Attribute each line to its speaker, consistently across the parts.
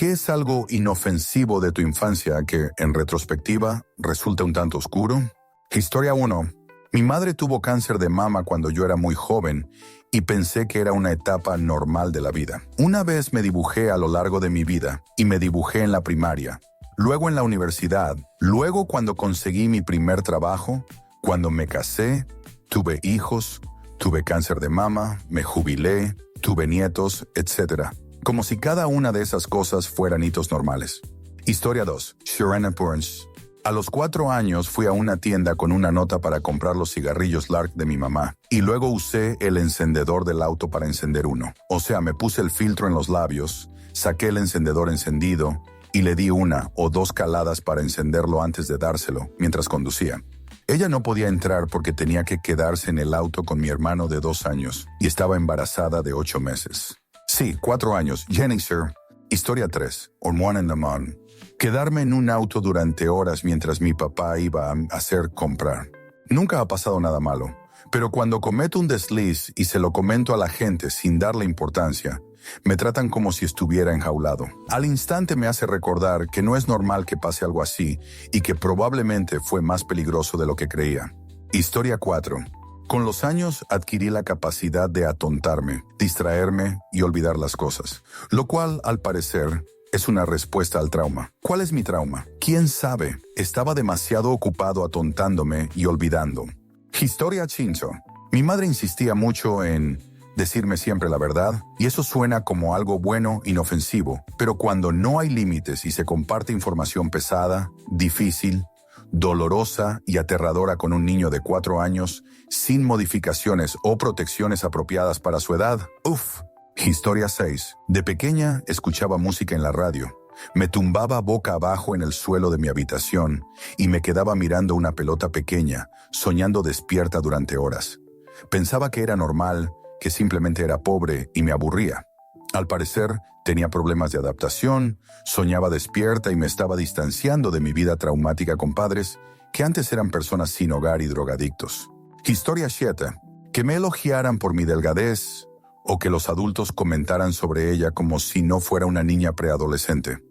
Speaker 1: ¿Qué es algo inofensivo de tu infancia que, en retrospectiva, resulta un tanto oscuro? Historia 1. Mi madre tuvo cáncer de mama cuando yo era muy joven y pensé que era una etapa normal de la vida. Una vez me dibujé a lo largo de mi vida y me dibujé en la primaria, luego en la universidad, luego cuando conseguí mi primer trabajo, cuando me casé, tuve hijos, tuve cáncer de mama, me jubilé, tuve nietos, etc. Como si cada una de esas cosas fueran hitos normales. Historia 2. Sharana Burns. A los 4 años fui a una tienda con una nota para comprar los cigarrillos Lark de mi mamá y luego usé el encendedor del auto para encender uno. O sea, me puse el filtro en los labios, saqué el encendedor encendido y le di 1 o 2 caladas para encenderlo antes de dárselo mientras conducía. Ella no podía entrar porque tenía que quedarse en el auto con mi hermano de 2 años y estaba embarazada de 8 meses. Sí, 4 años. Jenny, sir. Historia 3. On One in the Moon. Quedarme en un auto durante horas mientras mi papá iba a hacer comprar. Nunca ha pasado nada malo, pero cuando cometo un desliz y se lo comento a la gente sin darle importancia, me tratan como si estuviera enjaulado. Al instante me hace recordar que no es normal que pase algo así y que probablemente fue más peligroso de lo que creía. Historia 4. Con los años adquirí la capacidad de atontarme, distraerme y olvidar las cosas, lo cual, al parecer, es una respuesta al trauma. ¿Cuál es mi trauma? ¿Quién sabe? Estaba demasiado ocupado atontándome y olvidando. Historia 5. Mi madre insistía mucho en decirme siempre la verdad, y eso suena como algo bueno, inofensivo, pero cuando no hay límites y se comparte información pesada, difícil, dolorosa y aterradora con un niño de 4 años, sin modificaciones o protecciones apropiadas para su edad, ¡uf! Historia 6. De pequeña escuchaba música en la radio. Me tumbaba boca abajo en el suelo de mi habitación y me quedaba mirando una pelota pequeña, soñando despierta durante horas. Pensaba que era normal, que simplemente era pobre y me aburría. Al parecer, tenía problemas de adaptación, soñaba despierta y me estaba distanciando de mi vida traumática con padres que antes eran personas sin hogar y drogadictos. Historia 7. Que me elogiaran por mi delgadez o que los adultos comentaran sobre ella como si no fuera una niña preadolescente.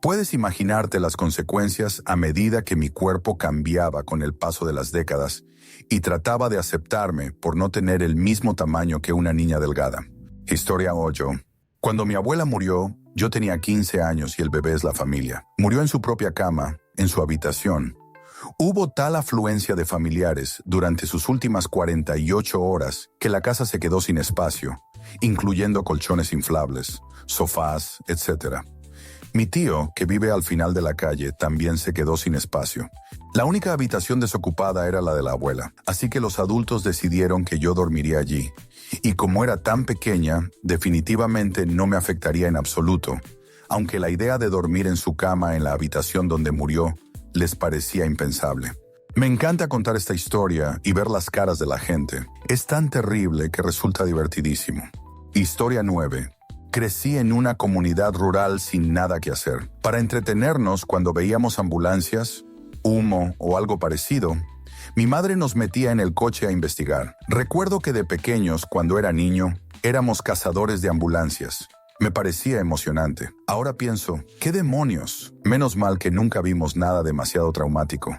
Speaker 1: Puedes imaginarte las consecuencias a medida que mi cuerpo cambiaba con el paso de las décadas y trataba de aceptarme por no tener el mismo tamaño que una niña delgada. Historia 8. Cuando mi abuela murió, yo tenía 15 años y el bebé es la familia. Murió en su propia cama, en su habitación. Hubo tal afluencia de familiares durante sus últimas 48 horas que la casa se quedó sin espacio, incluyendo colchones inflables, sofás, etc. Mi tío, que vive al final de la calle, también se quedó sin espacio. La única habitación desocupada era la de la abuela, así que los adultos decidieron que yo dormiría allí. Y como era tan pequeña, definitivamente no me afectaría en absoluto, aunque la idea de dormir en su cama en la habitación donde murió les parecía impensable. Me encanta contar esta historia y ver las caras de la gente. Es tan terrible que resulta divertidísimo. Historia 9. Crecí en una comunidad rural sin nada que hacer. Para entretenernos cuando veíamos ambulancias, humo o algo parecido, mi madre nos metía en el coche a investigar. Recuerdo que de pequeños, cuando era niño, éramos cazadores de ambulancias. Me parecía emocionante. Ahora pienso, ¿qué demonios? Menos mal que nunca vimos nada demasiado traumático.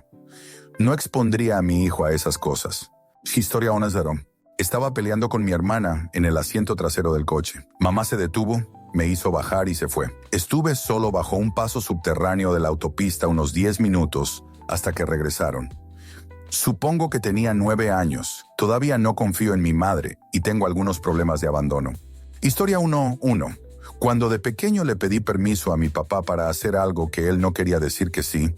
Speaker 1: No expondría a mi hijo a esas cosas. Historia 10. Estaba peleando con mi hermana en el asiento trasero del coche. Mamá se detuvo, me hizo bajar y se fue. Estuve solo bajo un paso subterráneo de la autopista unos 10 minutos hasta que regresaron. Supongo que tenía 9 años. Todavía no confío en mi madre y tengo algunos problemas de abandono. Historia 1. Cuando de pequeño le pedí permiso a mi papá para hacer algo que él no quería decir que sí,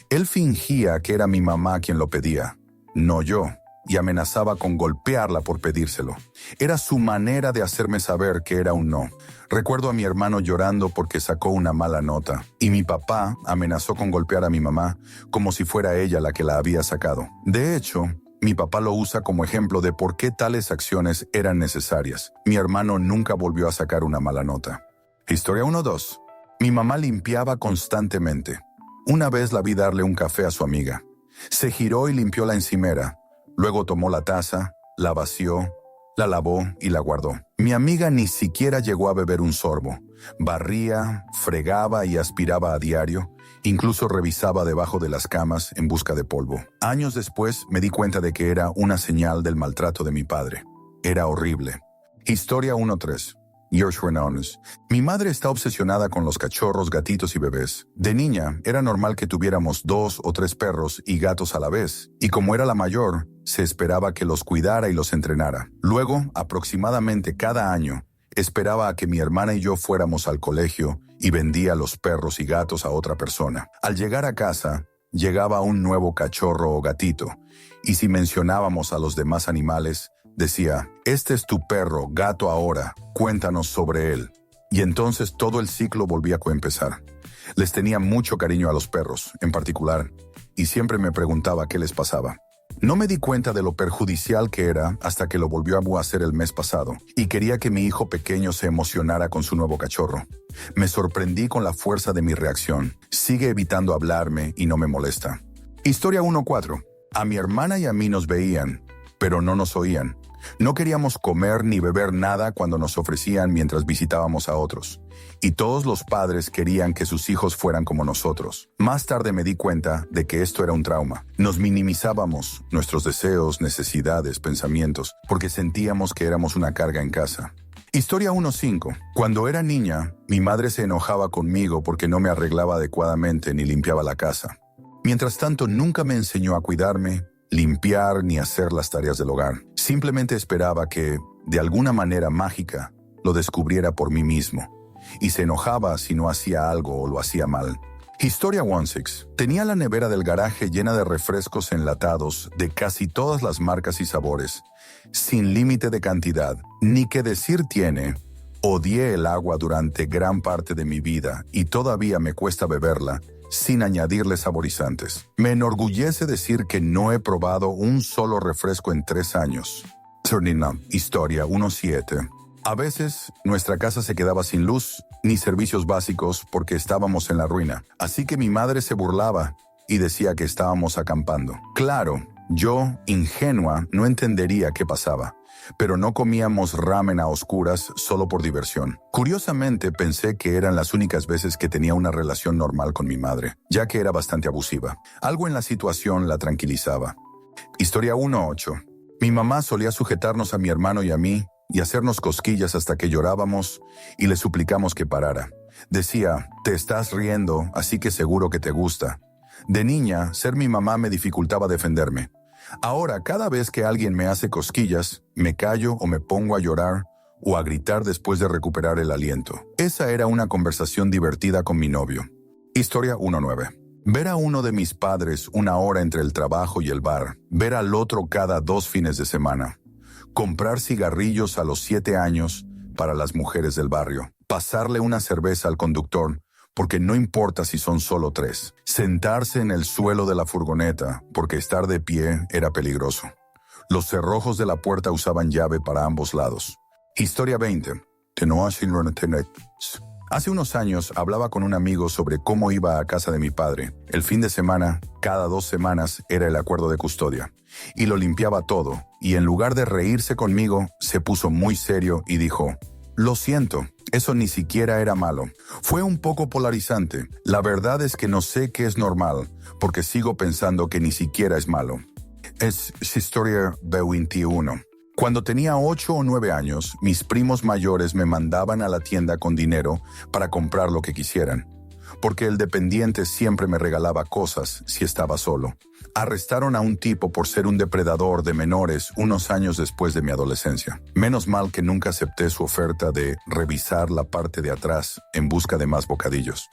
Speaker 1: él fingía que era mi mamá quien lo pedía, no yo, y amenazaba con golpearla por pedírselo. Era su manera de hacerme saber que era un no. Recuerdo a mi hermano llorando porque sacó una mala nota, y mi papá amenazó con golpear a mi mamá como si fuera ella la que la había sacado. De hecho, mi papá lo usa como ejemplo de por qué tales acciones eran necesarias. Mi hermano nunca volvió a sacar una mala nota. Historia 2. Mi mamá limpiaba constantemente. Una vez la vi darle un café a su amiga. Se giró y limpió la encimera. Luego tomó la taza, la vació, la lavó y la guardó. Mi amiga ni siquiera llegó a beber un sorbo. Barría, fregaba y aspiraba a diario. Incluso revisaba debajo de las camas en busca de polvo. Años después me di cuenta de que era una señal del maltrato de mi padre. Era horrible. Historia 1.3. Yours Renones. Mi madre está obsesionada con los cachorros, gatitos y bebés. De niña, era normal que tuviéramos 2 o 3 perros y gatos a la vez, y como era la mayor, se esperaba que los cuidara y los entrenara. Luego, aproximadamente cada año, esperaba a que mi hermana y yo fuéramos al colegio y vendía los perros y gatos a otra persona. Al llegar a casa, llegaba un nuevo cachorro o gatito, y si mencionábamos a los demás animales, decía, este es tu perro, gato ahora, cuéntanos sobre él. Y entonces todo el ciclo volvía a empezar. Les tenía mucho cariño a los perros, en particular, y siempre me preguntaba qué les pasaba. No me di cuenta de lo perjudicial que era hasta que lo volvió a hacer el mes pasado, y quería que mi hijo pequeño se emocionara con su nuevo cachorro. Me sorprendí con la fuerza de mi reacción. Sigue evitando hablarme y no me molesta. Historia 1.4. A mi hermana y a mí nos veían, pero no nos oían. No queríamos comer ni beber nada cuando nos ofrecían mientras visitábamos a otros. Y todos los padres querían que sus hijos fueran como nosotros. Más tarde me di cuenta de que esto era un trauma. Nos minimizábamos nuestros deseos, necesidades, pensamientos, porque sentíamos que éramos una carga en casa. Historia 1.5. Cuando era niña, mi madre se enojaba conmigo porque no me arreglaba adecuadamente ni limpiaba la casa. Mientras tanto, nunca me enseñó a cuidarme, limpiar ni hacer las tareas del hogar. Simplemente esperaba que, de alguna manera mágica, lo descubriera por mí mismo. Y se enojaba si no hacía algo o lo hacía mal. Historia 1.6. Tenía la nevera del garaje llena de refrescos enlatados de casi todas las marcas y sabores, sin límite de cantidad. Ni qué decir tiene, odié el agua durante gran parte de mi vida y todavía me cuesta beberla, sin añadirle saborizantes. Me enorgullece decir que no he probado un solo refresco en 3 años. Historia 1.7. A veces, nuestra casa se quedaba sin luz ni servicios básicos porque estábamos en la ruina. Así que mi madre se burlaba y decía que estábamos acampando. Claro, yo, ingenua, no entendería qué pasaba. Pero no comíamos ramen a oscuras solo por diversión. Curiosamente, pensé que eran las únicas veces que tenía una relación normal con mi madre, ya que era bastante abusiva. Algo en la situación la tranquilizaba. Historia 1.8. Mi mamá solía sujetarnos a mi hermano y a mí y hacernos cosquillas hasta que llorábamos y le suplicamos que parara. Decía, te estás riendo, así que seguro que te gusta. De niña, ser mi mamá me dificultaba defenderme. Ahora, cada vez que alguien me hace cosquillas, me callo o me pongo a llorar o a gritar después de recuperar el aliento. Esa era una conversación divertida con mi novio. Historia 1.9. Ver a uno de mis padres 1 hora entre el trabajo y el bar. Ver al otro cada 2 fines de semana. Comprar cigarrillos a los 7 años para las mujeres del barrio. Pasarle una cerveza al conductor, porque no importa si son solo 3. Sentarse en el suelo de la furgoneta, porque estar de pie era peligroso. Los cerrojos de la puerta usaban llave para ambos lados. Historia 20. Hace unos años hablaba con un amigo sobre cómo iba a casa de mi padre. El fin de semana, cada 2 semanas, era el acuerdo de custodia. Y lo limpiaba todo, y en lugar de reírse conmigo, se puso muy serio y dijo, lo siento, eso ni siquiera era malo. Fue un poco polarizante. La verdad es que no sé qué es normal, porque sigo pensando que ni siquiera es malo. Es Historia 21. Cuando tenía 8 o 9 años, mis primos mayores me mandaban a la tienda con dinero para comprar lo que quisieran, porque el dependiente siempre me regalaba cosas si estaba solo. Arrestaron a un tipo por ser un depredador de menores unos años después de mi adolescencia. Menos mal que nunca acepté su oferta de revisar la parte de atrás en busca de más bocadillos.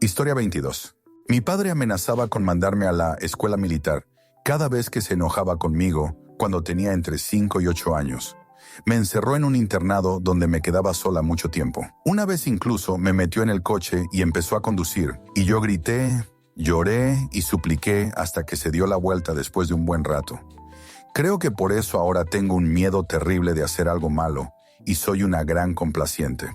Speaker 1: Historia 22. Mi padre amenazaba con mandarme a la escuela militar cada vez que se enojaba conmigo cuando tenía entre 5 y 8 años. Me encerró en un internado donde me quedaba sola mucho tiempo. Una vez incluso me metió en el coche y empezó a conducir, y yo grité, lloré y supliqué hasta que se dio la vuelta después de un buen rato. Creo que por eso ahora tengo un miedo terrible de hacer algo malo y soy una gran complaciente.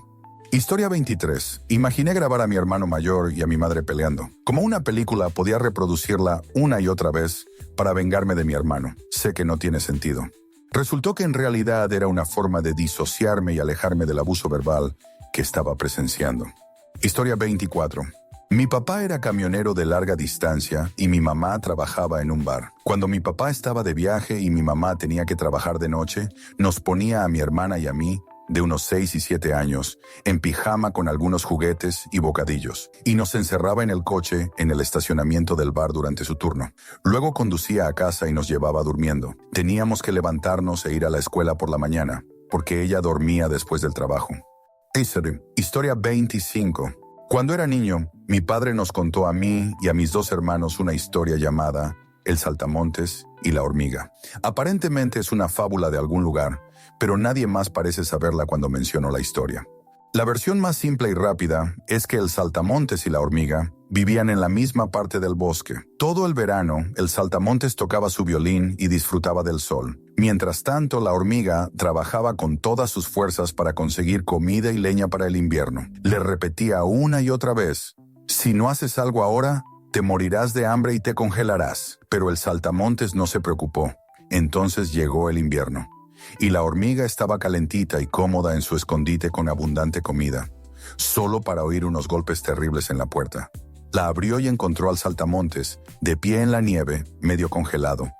Speaker 1: Historia 23. Imaginé grabar a mi hermano mayor y a mi madre peleando. Como una película, podía reproducirla una y otra vez para vengarme de mi hermano. Sé que no tiene sentido. Resultó que en realidad era una forma de disociarme y alejarme del abuso verbal que estaba presenciando. Historia 24. Mi papá era camionero de larga distancia y mi mamá trabajaba en un bar. Cuando mi papá estaba de viaje y mi mamá tenía que trabajar de noche, nos ponía a mi hermana y a mí, de unos 6 y 7 años, en pijama con algunos juguetes y bocadillos, y nos encerraba en el coche en el estacionamiento del bar durante su turno. Luego conducía a casa y nos llevaba durmiendo. Teníamos que levantarnos e ir a la escuela por la mañana, porque ella dormía después del trabajo. Historia 25. Cuando era niño, mi padre nos contó a mí y a mis 2 hermanos una historia llamada El Saltamontes y la hormiga. Aparentemente es una fábula de algún lugar, pero nadie más parece saberla cuando menciono la historia. La versión más simple y rápida es que el saltamontes y la hormiga vivían en la misma parte del bosque. Todo el verano, el saltamontes tocaba su violín y disfrutaba del sol. Mientras tanto, la hormiga trabajaba con todas sus fuerzas para conseguir comida y leña para el invierno. Le repetía una y otra vez: si no haces algo ahora, te morirás de hambre y te congelarás. Pero el saltamontes no se preocupó. Entonces llegó el invierno, y la hormiga estaba calentita y cómoda en su escondite con abundante comida, solo para oír unos golpes terribles en la puerta. La abrió y encontró al saltamontes, de pie en la nieve, medio congelado.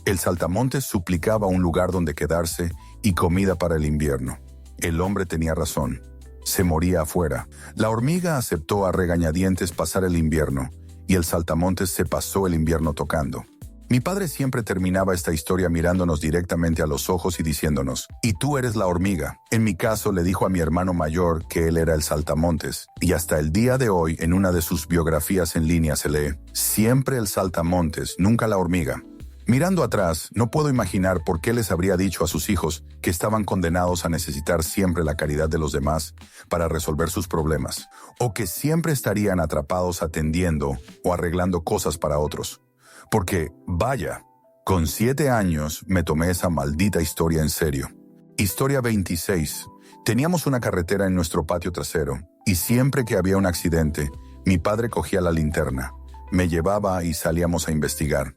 Speaker 1: El saltamontes suplicaba un lugar donde quedarse y comida para el invierno. El hombre tenía razón. Se moría afuera. La hormiga aceptó a regañadientes pasar el invierno, y el saltamontes se pasó el invierno tocando. Mi padre siempre terminaba esta historia mirándonos directamente a los ojos y diciéndonos: «Y tú eres la hormiga». En mi caso, le dijo a mi hermano mayor que él era el saltamontes, y hasta el día de hoy, en una de sus biografías en línea se lee: «Siempre el saltamontes, nunca la hormiga». Mirando atrás, no puedo imaginar por qué les habría dicho a sus hijos que estaban condenados a necesitar siempre la caridad de los demás para resolver sus problemas, o que siempre estarían atrapados atendiendo o arreglando cosas para otros. Porque, vaya, con 7 años me tomé esa maldita historia en serio. Historia 26. Teníamos una carretera en nuestro patio trasero, y siempre que había un accidente, mi padre cogía la linterna, me llevaba y salíamos a investigar.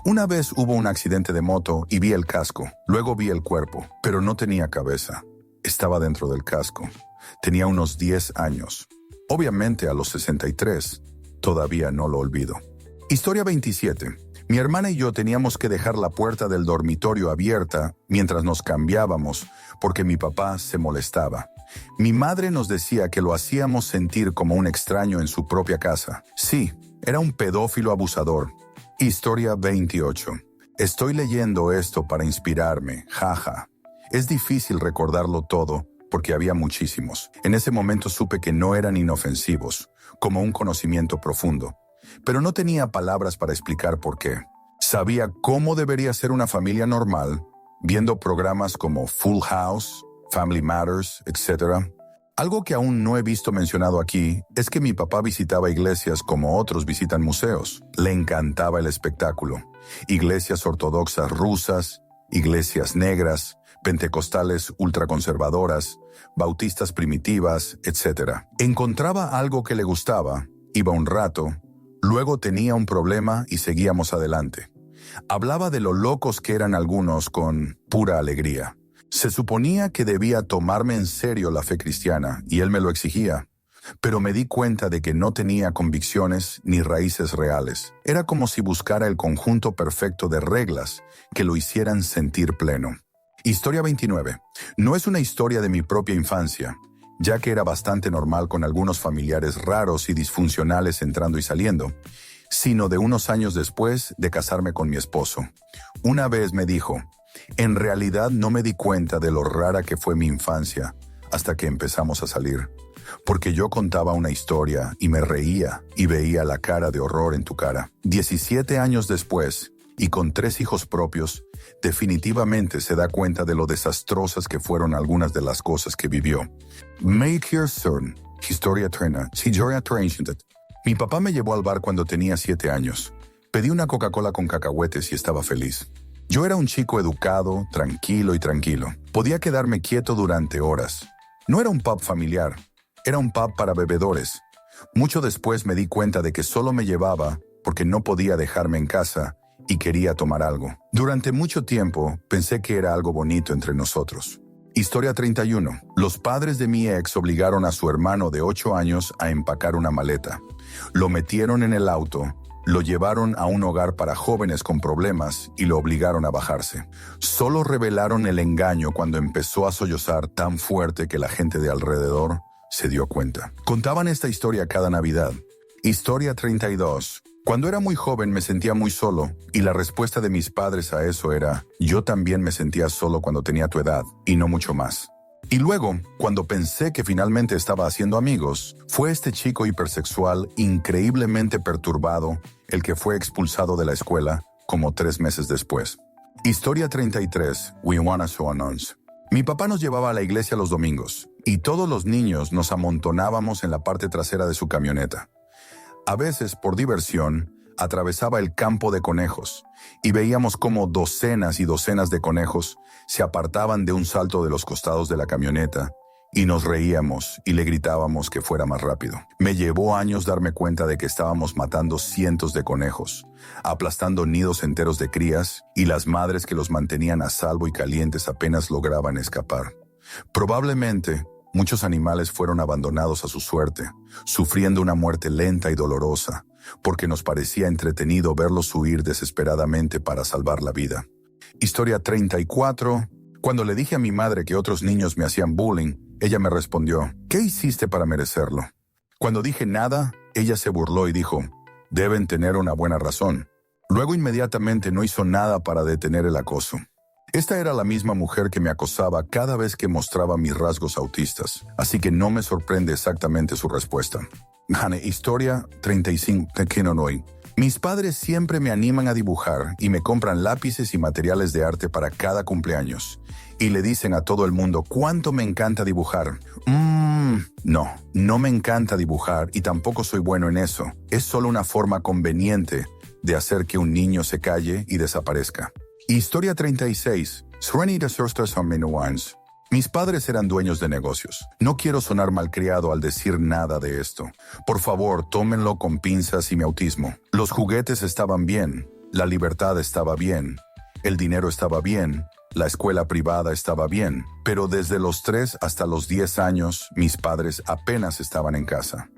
Speaker 1: Una vez hubo un accidente de moto y vi el casco, luego vi el cuerpo, pero no tenía cabeza. Estaba dentro del casco. Tenía unos 10 años. Obviamente a los 63, todavía no lo olvido. Historia 27. Mi hermana y yo teníamos que dejar la puerta del dormitorio abierta mientras nos cambiábamos porque mi papá se molestaba. Mi madre nos decía que lo hacíamos sentir como un extraño en su propia casa. Sí, era un pedófilo abusador. Historia 28. Estoy leyendo esto para inspirarme, jaja. Es difícil recordarlo todo porque había muchísimos. En ese momento supe que no eran inofensivos, como un conocimiento profundo. Pero no tenía palabras para explicar por qué. Sabía cómo debería ser una familia normal, viendo programas como Full House, Family Matters, etc. Algo que aún no he visto mencionado aquí es que mi papá visitaba iglesias como otros visitan museos. Le encantaba el espectáculo. Iglesias ortodoxas rusas, iglesias negras, pentecostales ultraconservadoras, bautistas primitivas, etc. Encontraba algo que le gustaba, iba un rato, luego tenía un problema y seguíamos adelante. Hablaba de lo locos que eran algunos con pura alegría. Se suponía que debía tomarme en serio la fe cristiana y él me lo exigía, pero me di cuenta de que no tenía convicciones ni raíces reales. Era como si buscara el conjunto perfecto de reglas que lo hicieran sentir pleno. Historia 29. No es una historia de mi propia infancia, ya que era bastante normal con algunos familiares raros y disfuncionales entrando y saliendo, sino de unos años después de casarme con mi esposo. Una vez me dijo: «En realidad no me di cuenta de lo rara que fue mi infancia hasta que empezamos a salir, porque yo contaba una historia y me reía y veía la cara de horror en tu cara». 17 años después, y con 3 hijos propios, definitivamente se da cuenta de lo desastrosas que fueron algunas de las cosas que vivió. Make your son, Historia 30, Historia 30. Mi papá me llevó al bar cuando tenía 7 años. Pedí una Coca-Cola con cacahuetes y estaba feliz. Yo era un chico educado, tranquilo. Podía quedarme quieto durante horas. No era un pub familiar, era un pub para bebedores. Mucho después me di cuenta de que solo me llevaba porque no podía dejarme en casa y quería tomar algo. Durante mucho tiempo pensé que era algo bonito entre nosotros. Historia 31. Los padres de mi ex obligaron a su hermano de 8 años a empacar una maleta. Lo metieron en el auto, lo llevaron a un hogar para jóvenes con problemas y lo obligaron a bajarse. Solo revelaron el engaño cuando empezó a sollozar tan fuerte que la gente de alrededor se dio cuenta. Contaban esta historia cada Navidad. Historia 32. Cuando era muy joven me sentía muy solo y la respuesta de mis padres a eso era: yo también me sentía solo cuando tenía tu edad y no mucho más. Y luego, cuando pensé que finalmente estaba haciendo amigos, fue este chico hipersexual increíblemente perturbado el que fue expulsado de la escuela como 3 meses después. Historia 33. We wanna show announce. Mi papá nos llevaba a la iglesia los domingos y todos los niños nos amontonábamos en la parte trasera de su camioneta. A veces, por diversión, atravesaba el campo de conejos y veíamos cómo docenas y docenas de conejos se apartaban de un salto de los costados de la camioneta y nos reíamos y le gritábamos que fuera más rápido. Me llevó años darme cuenta de que estábamos matando cientos de conejos, aplastando nidos enteros de crías y las madres que los mantenían a salvo y calientes apenas lograban escapar. Probablemente, muchos animales fueron abandonados a su suerte, sufriendo una muerte lenta y dolorosa, porque nos parecía entretenido verlos huir desesperadamente para salvar la vida. Historia 34. Cuando le dije a mi madre que otros niños me hacían bullying, ella me respondió: ¿qué hiciste para merecerlo? Cuando dije nada, ella se burló y dijo: deben tener una buena razón. Luego inmediatamente no hizo nada para detener el acoso. Esta era la misma mujer que me acosaba cada vez que mostraba mis rasgos autistas, así que no me sorprende exactamente su respuesta. Historia 35 de Kinonoi. Mis padres siempre me animan a dibujar y me compran lápices y materiales de arte para cada cumpleaños. Y le dicen a todo el mundo cuánto me encanta dibujar. No me encanta dibujar y tampoco soy bueno en eso. Es solo una forma conveniente de hacer que un niño se calle y desaparezca. Historia 36. Mis padres eran dueños de negocios. No quiero sonar malcriado al decir nada de esto. Por favor, tómenlo con pinzas y mi autismo. Los juguetes estaban bien, la libertad estaba bien, el dinero estaba bien, la escuela privada estaba bien, pero desde los 3 hasta los 10 años, mis padres apenas estaban en casa.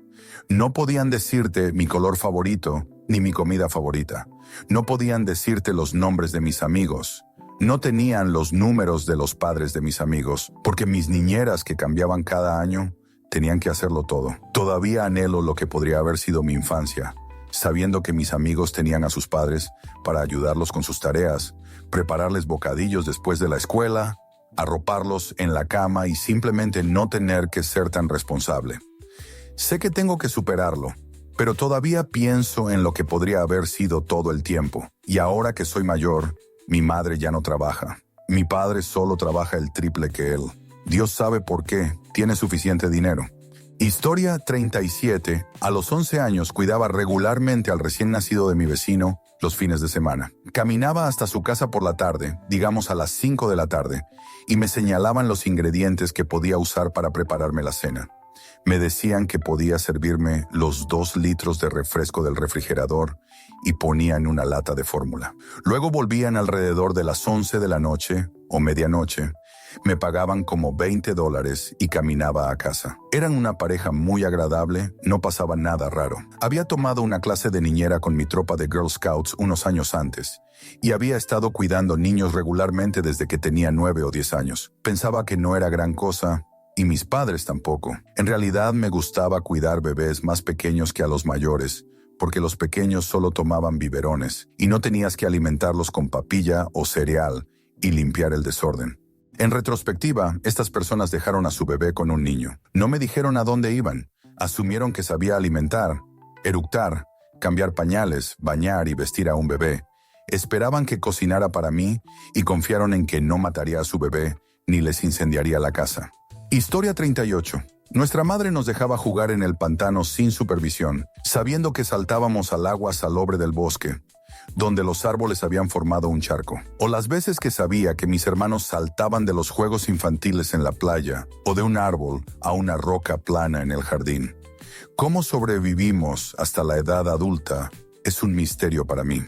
Speaker 1: No podían decirte mi color favorito ni mi comida favorita. No podían decirte los nombres de mis amigos. No tenían los números de los padres de mis amigos, porque mis niñeras que cambiaban cada año tenían que hacerlo todo. Todavía anhelo lo que podría haber sido mi infancia, sabiendo que mis amigos tenían a sus padres para ayudarlos con sus tareas, prepararles bocadillos después de la escuela, arroparlos en la cama y simplemente no tener que ser tan responsable. Sé que tengo que superarlo, pero todavía pienso en lo que podría haber sido todo el tiempo. Y ahora que soy mayor, mi madre ya no trabaja. Mi padre solo trabaja el triple que él. Dios sabe por qué. Tiene suficiente dinero. Historia 37. A los 11 años cuidaba regularmente al recién nacido de mi vecino los fines de semana. Caminaba hasta su casa por la tarde, digamos a las 5 de la tarde, y me señalaban los ingredientes que podía usar para prepararme la cena. Me decían que podía servirme los 2 litros de refresco del refrigerador y ponían una lata de fórmula. Luego volvían alrededor de las 11 de la noche o medianoche. Me pagaban como $20 y caminaba a casa. Eran una pareja muy agradable, no pasaba nada raro. Había tomado una clase de niñera con mi tropa de Girl Scouts unos años antes y había estado cuidando niños regularmente desde que tenía 9 o 10 años. Pensaba que no era gran cosa, y mis padres tampoco. En realidad me gustaba cuidar bebés más pequeños que a los mayores, porque los pequeños solo tomaban biberones y no tenías que alimentarlos con papilla o cereal y limpiar el desorden. En retrospectiva, estas personas dejaron a su bebé con un niño. No me dijeron a dónde iban. Asumieron que sabía alimentar, eructar, cambiar pañales, bañar y vestir a un bebé. Esperaban que cocinara para mí y confiaron en que no mataría a su bebé ni les incendiaría la casa. Historia 38. Nuestra madre nos dejaba jugar en el pantano sin supervisión, sabiendo que saltábamos al agua salobre del bosque, donde los árboles habían formado un charco. O las veces que sabía que mis hermanos saltaban de los juegos infantiles en la playa o de un árbol a una roca plana en el jardín. Cómo sobrevivimos hasta la edad adulta es un misterio para mí.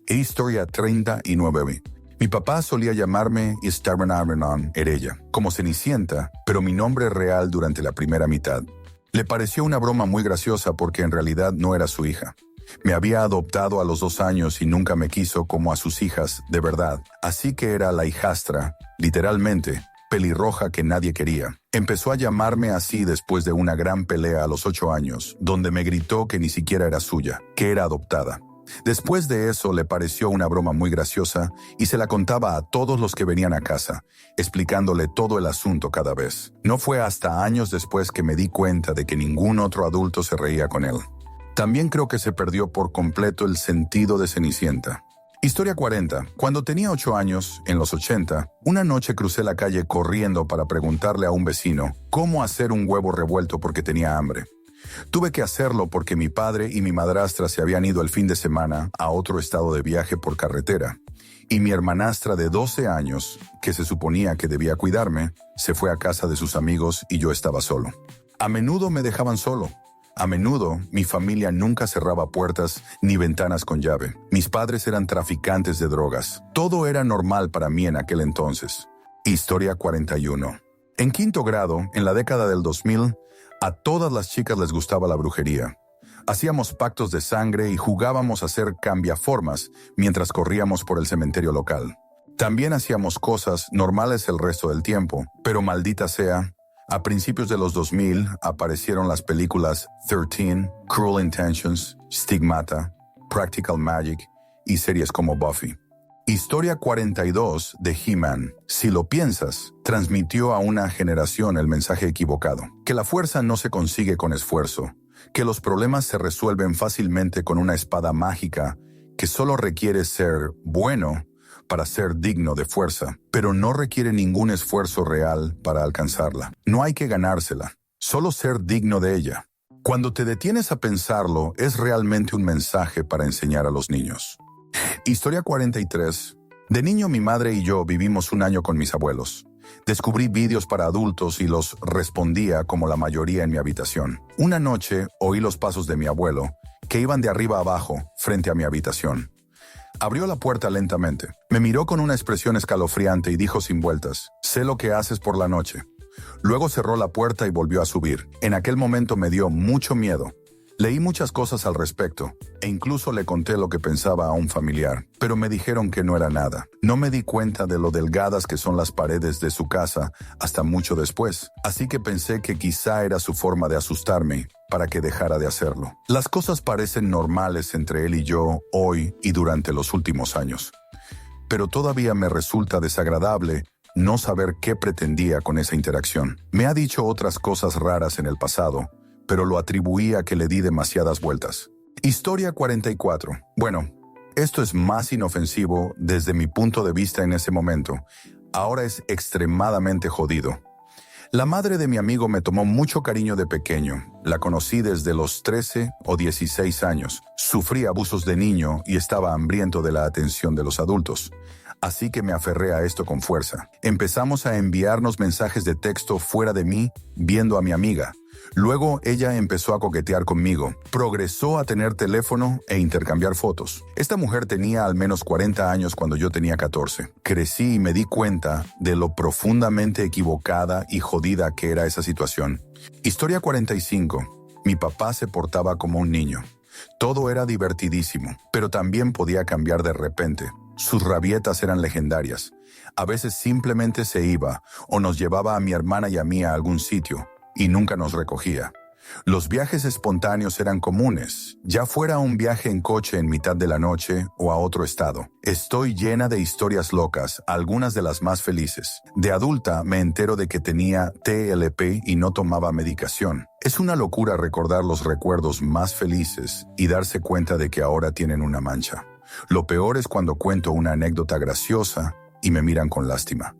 Speaker 1: Historia 39. Mi papá solía llamarme Starman Erella, como Cenicienta, pero mi nombre real durante la primera mitad. Le pareció una broma muy graciosa porque en realidad no era su hija. Me había adoptado a los 2 años y nunca me quiso como a sus hijas, de verdad. Así que era la hijastra, literalmente, pelirroja que nadie quería. Empezó a llamarme así después de una gran pelea a los 8 años, donde me gritó que ni siquiera era suya, que era adoptada. Después de eso le pareció una broma muy graciosa y se la contaba a todos los que venían a casa, explicándole todo el asunto cada vez. No fue hasta años después que me di cuenta de que ningún otro adulto se reía con él. También creo que se perdió por completo el sentido de Cenicienta. Historia 40. Cuando tenía 8 años, en los 80, una noche crucé la calle corriendo para preguntarle a un vecino cómo hacer un huevo revuelto porque tenía hambre. Tuve que hacerlo porque mi padre y mi madrastra se habían ido el fin de semana a otro estado de viaje por carretera, y mi hermanastra de 12 años, que se suponía que debía cuidarme, se fue a casa de sus amigos y yo estaba solo. A menudo me dejaban solo. A menudo, mi familia nunca cerraba puertas ni ventanas con llave. Mis padres eran traficantes de drogas. Todo era normal para mí en aquel entonces. Historia 41. En 5º grado, en la década del 2000, a todas las chicas les gustaba la brujería. Hacíamos pactos de sangre y jugábamos a hacer cambiaformas mientras corríamos por el cementerio local. También hacíamos cosas normales el resto del tiempo, pero maldita sea, a principios de los 2000 aparecieron las películas 13, Cruel Intentions, Stigmata, Practical Magic y series como Buffy. Historia 42 de He-Man. Si lo piensas, transmitió a una generación el mensaje equivocado, que la fuerza no se consigue con esfuerzo, que los problemas se resuelven fácilmente con una espada mágica, que solo requiere ser bueno para ser digno de fuerza, pero no requiere ningún esfuerzo real para alcanzarla. No hay que ganársela, solo ser digno de ella. Cuando te detienes a pensarlo, es realmente un mensaje para enseñar a los niños. Historia 43. De niño, mi madre y yo vivimos un año con mis abuelos. Descubrí vídeos para adultos y los respondía como la mayoría en mi habitación. Una noche oí los pasos de mi abuelo, que iban de arriba a abajo, frente a mi habitación. Abrió la puerta lentamente. Me miró con una expresión escalofriante y dijo sin vueltas: «Sé lo que haces por la noche». Luego cerró la puerta y volvió a subir. En aquel momento me dio mucho miedo. Leí muchas cosas al respecto, e incluso le conté lo que pensaba a un familiar, pero me dijeron que no era nada. No me di cuenta de lo delgadas que son las paredes de su casa hasta mucho después, así que pensé que quizá era su forma de asustarme para que dejara de hacerlo. Las cosas parecen normales entre él y yo hoy y durante los últimos años, pero todavía me resulta desagradable no saber qué pretendía con esa interacción. Me ha dicho otras cosas raras en el pasado, pero lo atribuí a que le di demasiadas vueltas. Historia 44. Bueno, esto es más inofensivo desde mi punto de vista en ese momento. Ahora es extremadamente jodido. La madre de mi amigo me tomó mucho cariño de pequeño. La conocí desde los 13 o 16 años. Sufrí abusos de niño y estaba hambriento de la atención de los adultos. Así que me aferré a esto con fuerza. Empezamos a enviarnos mensajes de texto fuera de mí, viendo a mi amiga. Luego ella empezó a coquetear conmigo, progresó a tener teléfono e intercambiar fotos. Esta mujer tenía al menos 40 años cuando yo tenía 14. Crecí y me di cuenta de lo profundamente equivocada y jodida que era esa situación. Historia 45. Mi papá se portaba como un niño. Todo era divertidísimo, pero también podía cambiar de repente. Sus rabietas eran legendarias. A veces simplemente se iba o nos llevaba a mi hermana y a mí a algún sitio, y nunca nos recogía. Los viajes espontáneos eran comunes, ya fuera un viaje en coche en mitad de la noche o a otro estado. Estoy llena de historias locas, algunas de las más felices. De adulta me entero de que tenía TLP y no tomaba medicación. Es una locura recordar los recuerdos más felices y darse cuenta de que ahora tienen una mancha. Lo peor es cuando cuento una anécdota graciosa y me miran con lástima.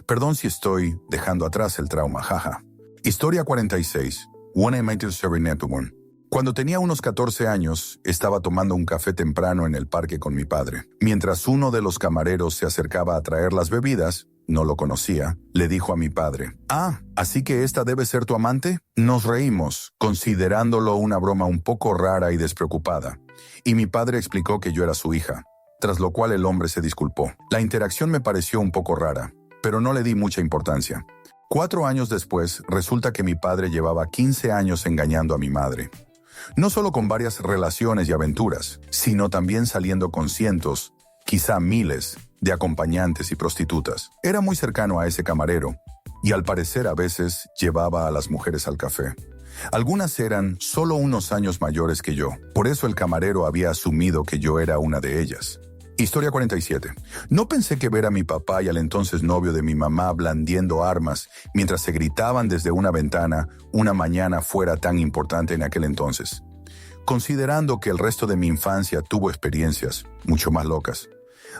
Speaker 1: Perdón si estoy dejando atrás el trauma, jaja. Historia 46. One I Might Serve Network. Cuando tenía unos 14 años, estaba tomando un café temprano en el parque con mi padre. Mientras uno de los camareros se acercaba a traer las bebidas, no lo conocía, le dijo a mi padre: «Ah, ¿así que esta debe ser tu amante?» Nos reímos, considerándolo una broma un poco rara y despreocupada, y mi padre explicó que yo era su hija. tras lo cual el hombre se disculpó. La interacción me pareció un poco rara, pero no le di mucha importancia. 4 años después, resulta que mi padre llevaba 15 años engañando a mi madre. No solo con varias relaciones y aventuras, sino también saliendo con cientos, quizá miles, de acompañantes y prostitutas. Era muy cercano a ese camarero, y al parecer a veces llevaba a las mujeres al café. Algunas eran solo unos años mayores que yo, por eso el camarero había asumido que yo era una de ellas. Historia 47. No pensé que ver a mi papá y al entonces novio de mi mamá blandiendo armas mientras se gritaban desde una ventana una mañana fuera tan importante en aquel entonces. Considerando que el resto de mi infancia tuvo experiencias mucho más locas,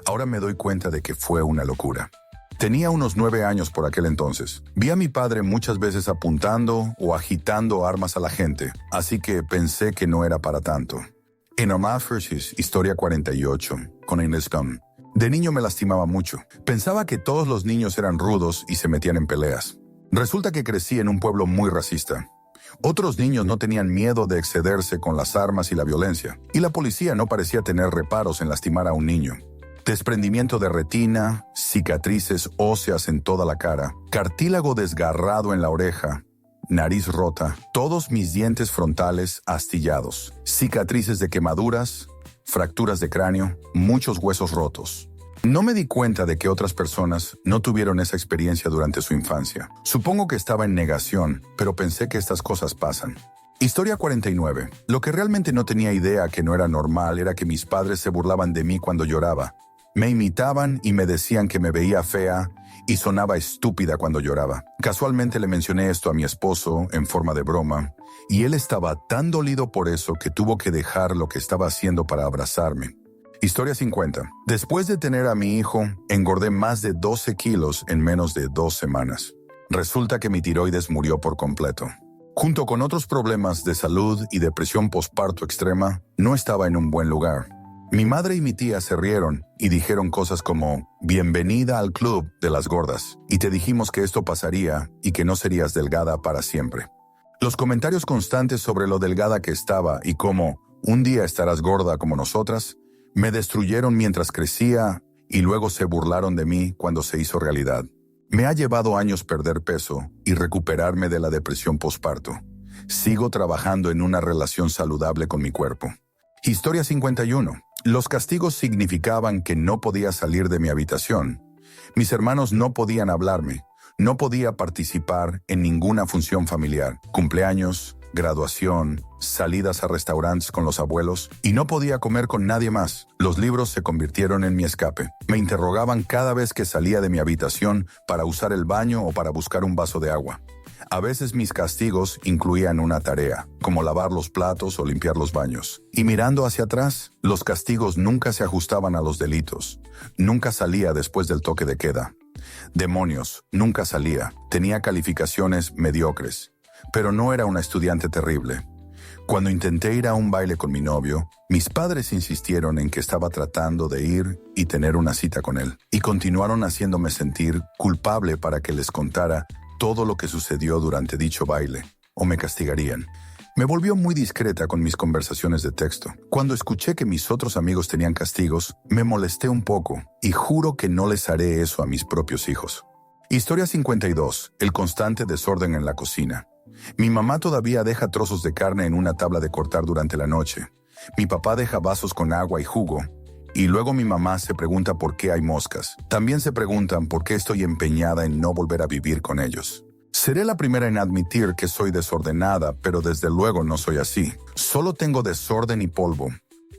Speaker 1: ahora me doy cuenta de que fue una locura. Tenía unos 9 años por aquel entonces. Vi a mi padre muchas veces apuntando o agitando armas a la gente, así que pensé que no era para tanto. En Omar Fursis, Historia 48, con Inés Gunn. De niño me lastimaba mucho. Pensaba que todos los niños eran rudos y se metían en peleas. Resulta que crecí en un pueblo muy racista. Otros niños no tenían miedo de excederse con las armas y la violencia, y la policía no parecía tener reparos en lastimar a un niño. Desprendimiento de retina, cicatrices óseas en toda la cara, cartílago desgarrado en la oreja, nariz rota, todos mis dientes frontales astillados, cicatrices de quemaduras, fracturas de cráneo, muchos huesos rotos. No me di cuenta de que otras personas no tuvieron esa experiencia durante su infancia. Supongo que estaba en negación, pero pensé que estas cosas pasan. Historia 49. Lo que realmente no tenía idea que no era normal era que mis padres se burlaban de mí cuando lloraba. Me imitaban y me decían que me veía fea y sonaba estúpida cuando lloraba. Casualmente le mencioné esto a mi esposo en forma de broma, y él estaba tan dolido por eso que tuvo que dejar lo que estaba haciendo para abrazarme. Historia 50. Después de tener a mi hijo, engordé más de 12 kilos en menos de 2 semanas. Resulta que mi tiroides murió por completo. Junto con otros problemas de salud y depresión posparto extrema, no estaba en un buen lugar. Mi madre y mi tía se rieron y dijeron cosas como: bienvenida al club de las gordas, y te dijimos que esto pasaría y que no serías delgada para siempre. Los comentarios constantes sobre lo delgada que estaba y cómo un día estarás gorda como nosotras, me destruyeron mientras crecía y luego se burlaron de mí cuando se hizo realidad. Me ha llevado años perder peso y recuperarme de la depresión posparto. Sigo trabajando en una relación saludable con mi cuerpo. Historia 51. Los castigos significaban que no podía salir de mi habitación. Mis hermanos no podían hablarme. No podía participar en ninguna función familiar. Cumpleaños, graduación, salidas a restaurantes con los abuelos, y no podía comer con nadie más. Los libros se convirtieron en mi escape. Me interrogaban cada vez que salía de mi habitación para usar el baño o para buscar un vaso de agua. A veces mis castigos incluían una tarea, como lavar los platos o limpiar los baños. Y mirando hacia atrás, los castigos nunca se ajustaban a los delitos. Nunca salía después del toque de queda. Demonios, nunca salía. Tenía calificaciones mediocres, pero no era una estudiante terrible. Cuando intenté ir a un baile con mi novio, mis padres insistieron en que estaba tratando de ir y tener una cita con él, y continuaron haciéndome sentir culpable para que les contara todo lo que sucedió durante dicho baile, o me castigarían. Me volvió muy discreta con mis conversaciones de texto. Cuando escuché que mis otros amigos tenían castigos, me molesté un poco, y juro que no les haré eso a mis propios hijos. Historia 52. El constante desorden en la cocina. Mi mamá todavía deja trozos de carne en una tabla de cortar durante la noche. Mi papá deja vasos con agua y jugo. Y luego mi mamá se pregunta por qué hay moscas. También se preguntan por qué estoy empeñada en no volver a vivir con ellos. Seré la primera en admitir que soy desordenada, pero desde luego no soy así. Solo tengo desorden y polvo.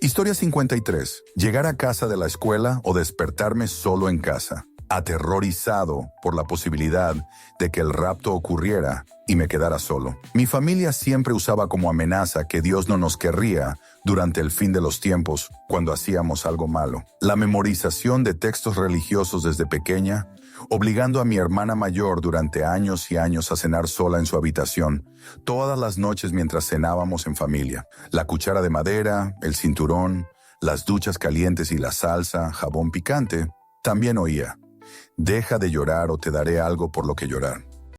Speaker 1: Historia 53. Llegar a casa de la escuela o despertarme solo en casa, aterrorizado por la posibilidad de que el rapto ocurriera y me quedara solo. Mi familia siempre usaba como amenaza que Dios no nos querría durante el fin de los tiempos cuando hacíamos algo malo. La memorización de textos religiosos desde pequeña, obligando a mi hermana mayor durante años y años a cenar sola en su habitación, todas las noches mientras cenábamos en familia. La cuchara de madera, el cinturón, las duchas calientes y la salsa, jabón picante, también oía: deja de llorar o te daré algo por lo que llorar.